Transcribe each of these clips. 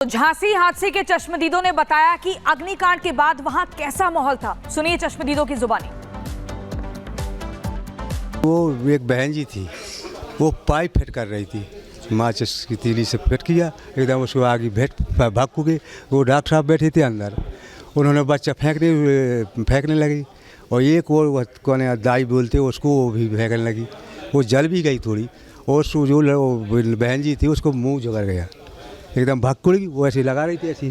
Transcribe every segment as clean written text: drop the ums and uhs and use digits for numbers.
झांसी हादसे के चश्मदीदों ने बताया कि अग्निकांड के बाद वहां कैसा माहौल था। सुनिए चश्मदीदों की जुबानी। वो एक बहन जी थी, वो पाइप फिट कर रही थी, माचिस की तीली से फिट किया, एकदम उसको आगे भाग गई। वो डॉक्टर साहब बैठे थे अंदर, उन्होंने बच्चा फेंकने लगी और एक और कौन दाई बोलते उसको वो भी फेंकने लगी। वो जल भी गई थोड़ी और जो बहन जी थी उसको मुंह जगड़ गया, एकदम भाग गई। वो ऐसी लगा रही थी ऐसी।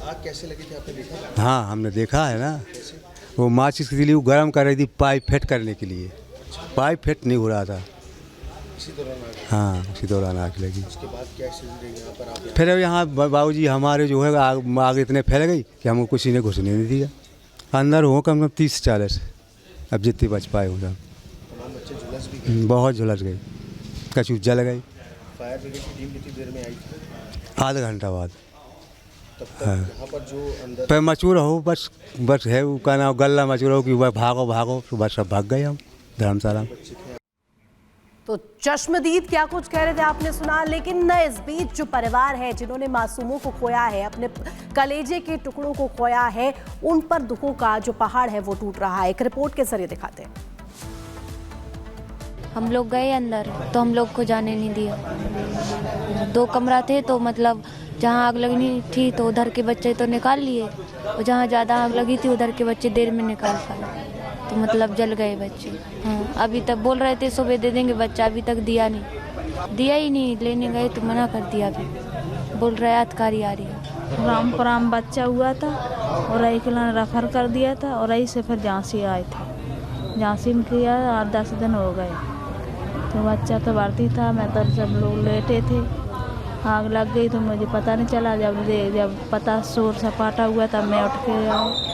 आग कैसे लगी थी आपने देखा? हाँ हमने देखा है ना, वो माचिस के लिए वो गर्म कर रही थी पाइप फिट करने के लिए। पाइप फिट नहीं हो रहा था, इसी दौरान आग? हाँ उसी दौरान आग लगी। उसके बाद क्या स्थिति रही यहाँ पर? आप फिर यहाँ बाबूजी हमारे जो है आग इतने फैल गई कि हमको किसी ने घुसने नहीं दिया। अंदर हो कम 30-40, अब जितनी बच पाए हो सब। तमाम बच्चे झुलस भी गए? बहुत झुलस गई, कचू जल गई। फायर ब्रिगेड की टीम कितनी देर में आई थी? आधा घंटा बाद। तब तक यहाँ पर जो अंदर पर मचूर हो बस है वो का नाम गल्ला मचूर हो कि वह भागो तो बस सब भाग गए हम धर्मशाला। तो चश्मदीद क्या कुछ कह रहे थे आपने सुना, लेकिन न इस बीच जो परिवार है जिन्होंने मासूमों को खोया है, अपने कलेजे के टुकड़ों को खोया है, उन पर दुखों का जो पहाड़ है वो टूट रहा है। एक रिपोर्ट के जरिए दिखाते हैं। हम लोग गए अंदर तो हम लोग को जाने नहीं दिया। 2 कमरा थे तो मतलब जहाँ आग लगनी थी तो उधर के बच्चे तो निकाल लिए और जहाँ ज़्यादा आग लगी थी उधर के बच्चे देर में निकाल पाए, तो मतलब जल गए बच्चे। हाँ अभी तक बोल रहे थे सुबह दे देंगे बच्चा, अभी तक दिया ही नहीं। लेने गए तो मना कर दिया, अभी बोल रहे अधिकारी आ रही है। रामपुराम बच्चा हुआ था और एक रेफर कर दिया था और ऐसे फिर झांसी आए थे। झांसी में किया 8-10 दिन हो गए, तो बच्चा तो भर्ती था, मैं तो सब लोग लेटे थे। आग लग गई तो मुझे पता नहीं चला, जब पता शोर सपाटा हुआ तब मैं उठ के आई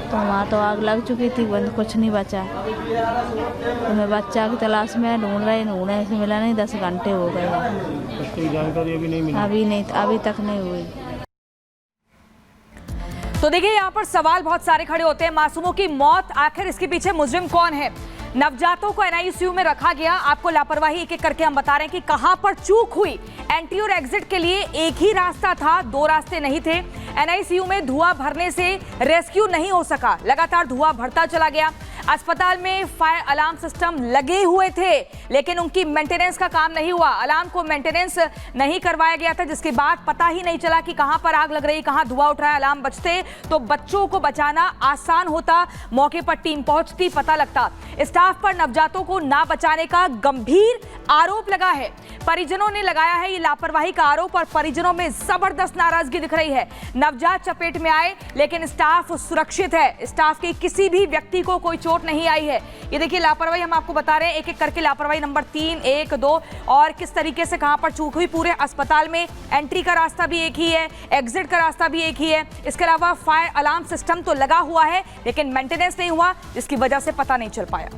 तो वहाँ तो आग लग चुकी थी, कुछ नहीं बचा। तो मैं बच्चा की तलाश में ढूंढने से मिला नहीं, 10 घंटे हो गए। कोई जानकारी अभी नहीं मिली? अभी तक नहीं हुई। तो देखिए यहाँ पर सवाल बहुत सारे खड़े होते हैं। मासूमों की मौत, आखिर इसके पीछे मुजरिम कौन है? नवजातों को एनआईसीयू में रखा गया। आपको लापरवाही एक एक करके हम बता रहे हैं कि कहां पर चूक हुई। एंट्री और एग्जिट के लिए एक ही रास्ता था, 2 रास्ते नहीं थे। एनआईसीयू में धुआं भरने से रेस्क्यू नहीं हो सका, लगातार धुआं भरता चला गया। अस्पताल में फायर अलार्म सिस्टम लगे हुए थे, लेकिन उनकी मेंटेनेंस का काम नहीं हुआ। अलार्म को मेंटेनेंस नहीं करवाया गया था, जिसके बाद पता ही नहीं चला कि कहां पर आग लग रही, कहां धुआं उठ रहा है। अलार्म बजते तो बच्चों को बचाना आसान होता, मौके पर टीम पहुंचती, पता लगता। स्टाफ पर नवजातों को ना बचाने का गंभीर आरोप लगा है। परिजनों ने लगाया है ये लापरवाही का आरोप और परिजनों में जबरदस्त नाराजगी दिख रही है। नवजात चपेट में आए लेकिन स्टाफ सुरक्षित है, स्टाफ के किसी भी व्यक्ति को कोई चोट नहीं आई है। ये देखिए लापरवाही हम आपको बता रहे हैं एक एक करके। लापरवाही नंबर 3, 1, 2 और किस तरीके से कहां पर चूक हुई। पूरे अस्पताल में एंट्री का रास्ता भी एक ही है, एग्जिट का रास्ता भी एक ही है। इसके अलावा फायर अलार्म सिस्टम तो लगा हुआ है लेकिन मेंटेनेंस नहीं हुआ, जिसकी वजह से पता नहीं चल पाया।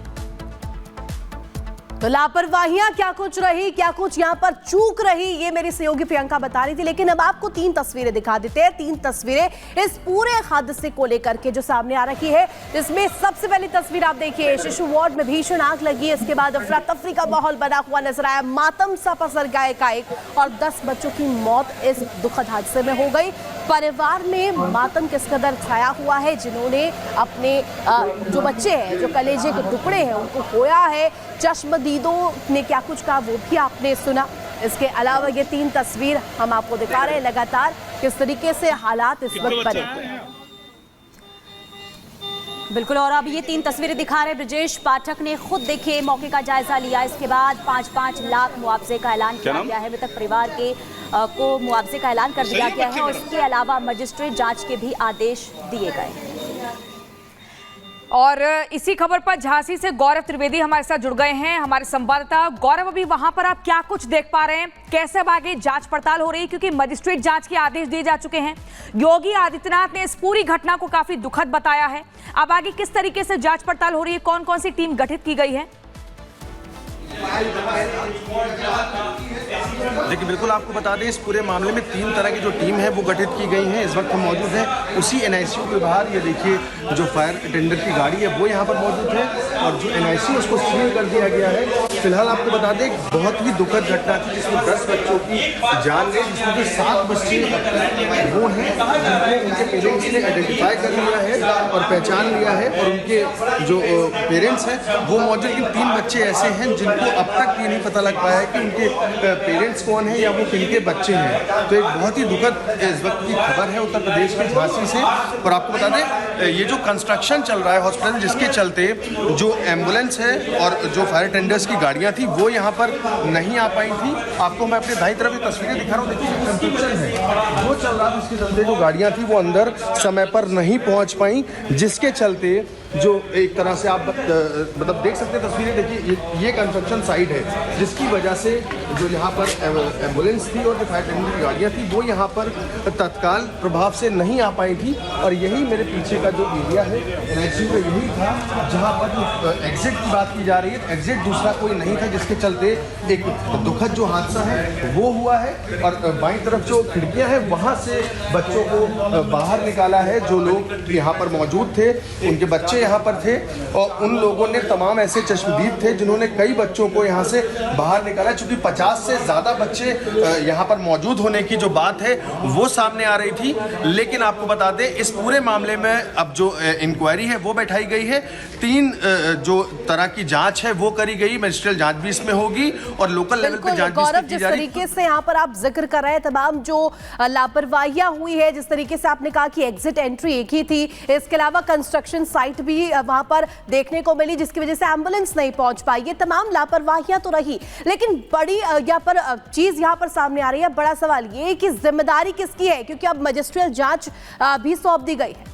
तो लापरवाहियां क्या कुछ रही, क्या कुछ यहाँ पर चूक रही, ये मेरी सहयोगी प्रियंका बता रही थी। लेकिन अब आपको 3 तस्वीरें दिखा देते हैं। 3 तस्वीरें इस पूरे हादसे को लेकर के जो सामने आ रही है। इसमें सबसे पहली तस्वीर आप देखिए, शिशु वार्ड में भीषण आग लगी। इसके बाद अफरा तफरी का माहौल बना हुआ नजर आया, मातम सा पसर गया एकाएक और 10 बच्चों की मौत इस दुखद हादसे में हो गई। परिवार में मातम किस कदर छाया हुआ है, जिन्होंने अपने जो बच्चे हैं, जो कलेजे के टुकड़े हैं, उनको खोया है। चश्मदीदों ने क्या कुछ कहा वो भी आपने सुना। इसके अलावा ये 3 तस्वीर हम आपको दिखा रहे हैं लगातार किस तरीके से हालात इस वक्त बने हुए हैं। बिल्कुल, और अब ये 3 तस्वीरें दिखा रहे ब्रजेश पाठक ने खुद देखे, मौके का जायजा लिया। इसके बाद 5-5 लाख मुआवजे का ऐलान किया गया है। मृतक परिवार के को मुआवजे का ऐलान कर दिया गया है और इसके अलावा मजिस्ट्रेट जांच के भी आदेश दिए गए। और इसी खबर पर झांसी से गौरव त्रिवेदी हमारे साथ जुड़ गए हैं, हमारे संवाददाता। गौरव, अभी वहां पर आप क्या कुछ देख पा रहे हैं? कैसे अब आगे जांच पड़ताल हो रही है, क्योंकि मजिस्ट्रेट जांच के आदेश दिए जा चुके हैं। योगी आदित्यनाथ ने इस पूरी घटना को काफी दुखद बताया है। अब आगे किस तरीके से जांच पड़ताल हो रही है, कौन कौन सी टीम गठित की गई है? देखिए बिल्कुल आपको बता दें, इस पूरे मामले में 3 तरह की जो टीम है वो गठित की गई है। इस वक्त हम मौजूद हैं उसी एनआईसीयू के बाहर। ये देखिए जो फायर टेंडर की गाड़ी है वो यहाँ पर मौजूद है और जो एनआईसीयू उसको सील कर दिया गया है। फिलहाल आपको बता दें बहुत ही दुखद घटना थी जिसमें 10 बच्चों की जान गई, जिसमें कि 7 बच्चे वो हैं जिनको उनके पेरेंट्स ने आइडेंटिफाई कर लिया है और पहचान लिया है, और उनके जो पेरेंट्स हैं वो मौजूद, लेकिन 3 बच्चे ऐसे हैं जिनको अब तक ये नहीं पता लग पाया है कि उनके पेरेंट्स कौन है या वो किनके बच्चे हैं। तो एक बहुत ही दुखद इस वक्त की खबर है उत्तर प्रदेश के झांसी से। और आपको बता दें ये जो कंस्ट्रक्शन चल रहा है हॉस्पिटल, जिसके चलते जो एम्बुलेंस है और जो फायर टेंडर्स की गाड़ियां थी वो यहाँ पर नहीं आ पाई थी। आपको मैं अपने दाईं तरफ तस्वीरें दिखा रहा हूँ, देखिए कंस्ट्रक्शन है वो चल रहा था, जिसके चलते जो गाड़ियां थी वो अंदर समय पर नहीं पहुँच पाई, जिसके चलते जो एक तरह से आप मतलब देख सकते हैं तस्वीरें, देखिए ये कंस्ट्रक्शन साइट है जिसकी वजह से जो यहाँ पर एम्बुलेंस थी और जो फायर टेंडर की गाड़ियाँ थी वो यहाँ पर तत्काल प्रभाव से नहीं आ पाई थी। और यही मेरे पीछे का जो एरिया है NICU का यही था जहाँ पर एग्जिट की बात की जा रही है। एग्जिट दूसरा कोई नहीं था, जिसके चलते एक दुखद जो हादसा है वो हुआ है। और बाईं तरफ जो खिड़कियाँ हैं वहाँ से बच्चों को बाहर निकाला है। जो लोग यहाँ पर मौजूद थे उनके बच्चे यहाँ पर थे, और उन लोगों ने तमाम ऐसे चश्मदीद थे जिन्होंने कई बच्चों को यहाँ से बाहर निकाला। चूंकि 50 से ज़्यादा बच्चे यहाँ पर मौजूद होने की जो बात है वो सामने आ रही थी, लेकिन आपको बता दें इस पूरे मामले में अब जो इंक्वायरी है वो बैठाई गई है। 3 जो तरह की जांच है वो करी गई, मजिस्ट्रियल जांच भी इसमें होगी और लोकल लेवल पे जांच भी की जा रही है। जिस तरीके से यहाँ पर आप जिक्र कर रहे हैं तमाम जो लापरवाहियां हुई है, जिस तरीके से आपने कहा कि एग्जिट एंट्री एक ही थी, इसके अलावा कंस्ट्रक्शन साइट भी वहां पर देखने को मिली जिसकी वजह से एम्बुलेंस नहीं पहुंच पाई, ये तमाम लापरवाहियां तो रही। लेकिन बड़ी यहाँ पर चीज यहाँ पर सामने आ रही है, बड़ा सवाल ये कि जिम्मेदारी किसकी है, क्योंकि अब मजिस्ट्रियल जांच भी सौंप दी गई है।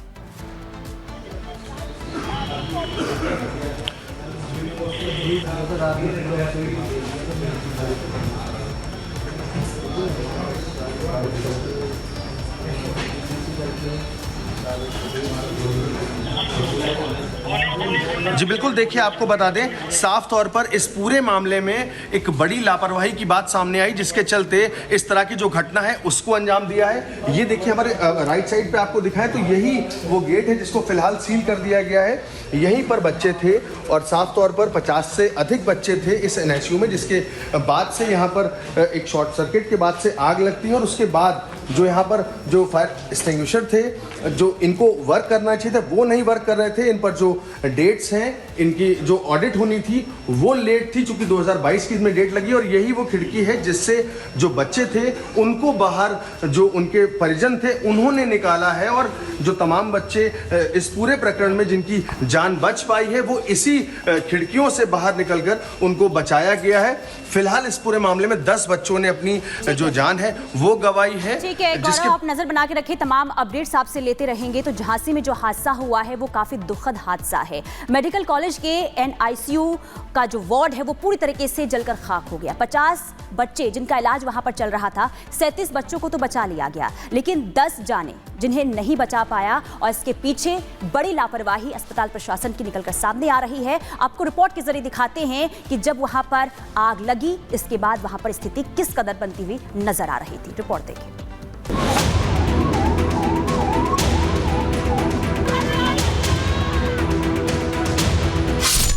जी बिल्कुल, देखिए आपको बता दें साफ तौर पर इस पूरे मामले में एक बड़ी लापरवाही की बात सामने आई, जिसके चलते इस तरह की जो घटना है उसको अंजाम दिया है। ये देखिए हमारे राइट साइड पे आपको दिखाएं तो यही वो गेट है जिसको फिलहाल सील कर दिया गया है। यहीं पर बच्चे थे और साफ तौर पर 50 से अधिक बच्चे थे इस NICU में, जिसके बाद से यहाँ पर एक शॉर्ट सर्किट के बाद से आग लगती है। और उसके बाद जो यहाँ पर जो फायर एक्सटिंग्विशर थे जो इनको वर्क करना चाहिए था वो नहीं वर्क कर रहे थे। इन पर जो डेट्स हैं इनकी जो ऑडिट होनी थी वो लेट थी, चूंकि 2022 की इसमें डेट लगी। और यही वो खिड़की है जिससे जो बच्चे थे उनको बाहर जो उनके परिजन थे उन्होंने निकाला है। और जो तमाम बच्चे इस पूरे प्रकरण में जिनकी जान बच पाई है वो इसी खिड़कियों से बाहर निकलकर उनको बचाया गया है। फिलहाल इस पूरे मामले में 10 बच्चों ने अपनी जो जान है वो गंवाई है। ठीक है गौरव, आप नजर बना के रखिए, तमाम अपडेट्स आपसे लेते रहेंगे। तो झांसी में जो हादसा हुआ है वो काफी दुखद हादसा है। मेडिकल कॉलेज के NICU का जो वार्ड है वो पूरी तरीके से जलकर खाक हो गया। 50 बच्चे जिनका इलाज वहां पर चल रहा था, 37 बच्चों को तो बचा लिया गया, लेकिन 10 जाने जिन्हें नहीं बचा पाया। और इसके पीछे बड़ी लापरवाही अस्पताल प्रशासन की निकलकर सामने आ रही है। आपको रिपोर्ट के जरिए दिखाते हैं कि जब वहां पर आग लगी इसके बाद वहां पर स्थिति किस कदर बनती हुई नजर आ रही थी। रिपोर्ट देखिए।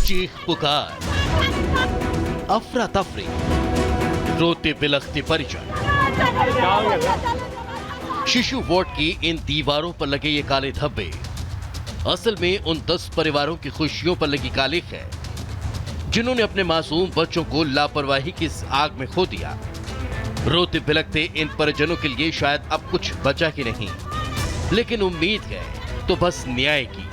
चीख पुकार, अफरा तफरी, रोते बिलखते परिजन। शिशु वार्ड की इन दीवारों पर लगे ये काले धब्बे असल में उन 10 परिवारों की खुशियों पर लगी कालिख है जिन्होंने अपने मासूम बच्चों को लापरवाही की इस आग में खो दिया। रोते बिलखते इन परिजनों के लिए शायद अब कुछ बचा ही नहीं, लेकिन उम्मीद है तो बस न्याय की।